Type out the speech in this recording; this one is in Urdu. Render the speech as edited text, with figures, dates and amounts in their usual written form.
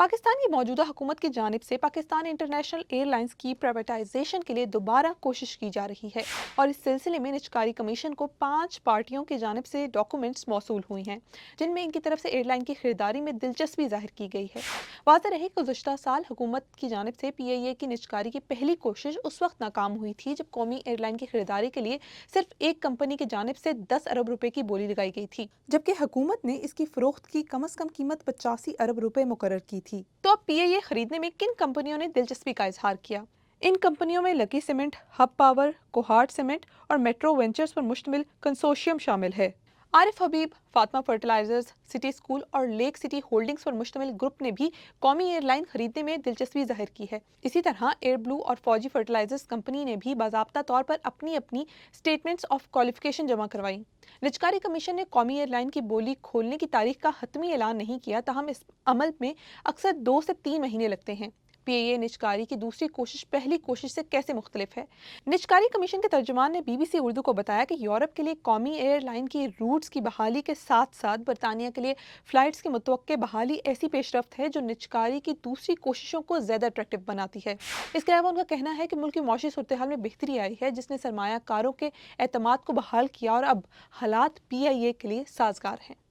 پاکستان کی موجودہ حکومت کی جانب سے پاکستان انٹرنیشنل ایئر لائنز کی پرائیویٹائزیشن کے لیے دوبارہ کوشش کی جا رہی ہے اور اس سلسلے میں نجکاری کمیشن کو 5 پارٹیوں کی جانب سے ڈاکومنٹس موصول ہوئی ہیں جن میں ان کی طرف سے ایئر لائن کی خریداری میں دلچسپی ظاہر کی گئی ہے۔ واضح رہے کہ گزشتہ سال حکومت کی جانب سے پی آئی اے کی نجکاری کی پہلی کوشش اس وقت ناکام ہوئی تھی جب قومی ایئر لائن کی خریداری کے لیے صرف ایک کمپنی کی جانب سے 10 ارب روپے کی بولی لگائی گئی تھی، جبکہ حکومت نے اس کی فروخت کی کم از کم قیمت 85 ارب روپے مقرر کی تھی۔ تو اب پی آئی اے خریدنے میں کن کمپنیوں نے دلچسپی کا اظہار کیا؟ ان کمپنیوں میں لکی سیمنٹ، ہب پاور، کوہارٹ سیمنٹ اور میٹرو وینچرز پر مشتمل کنسورشیم شامل ہے۔ عارف حبیب، فاطمہ فرٹیلائزرز، سٹی اسکول اور لیک سٹی ہولڈنگز پر مشتمل گروپ نے بھی قومی ایئر لائن خریدنے میں دلچسپی ظاہر کی ہے۔ اسی طرح ایئر بلو اور فوجی فرٹیلائزرز کمپنی نے بھی باضابطہ طور پر اپنی اسٹیٹمنٹس آف کوالیفیکیشن جمع کروائی۔ نجکاری کمیشن نے قومی ایئر لائن کی بولی کھولنے کی تاریخ کا حتمی اعلان نہیں کیا، تاہم اس عمل میں اکثر 2 سے 3 مہینے لگتے ہیں۔ پی آئی اے نجکاری کی دوسری کوشش پہلی کوشش سے کیسے مختلف ہے؟ نجکاری کمیشن کے ترجمان نے بی بی سی اردو کو بتایا کہ یورپ کے لیے قومی ایئر لائن کی روٹس کی بحالی کے ساتھ ساتھ برطانیہ کے لیے فلائٹس کی متوقع بحالی ایسی پیش رفت ہے جو نجکاری کی دوسری کوششوں کو زیادہ اٹریکٹیو بناتی ہے۔ اس کے علاوہ ان کا کہنا ہے کہ ملک کی معاشی صورتحال میں بہتری آئی ہے جس نے سرمایہ کاروں کے اعتماد کو بحال کیا اور اب حالات پی آئی اے کے لیے سازگار ہیں۔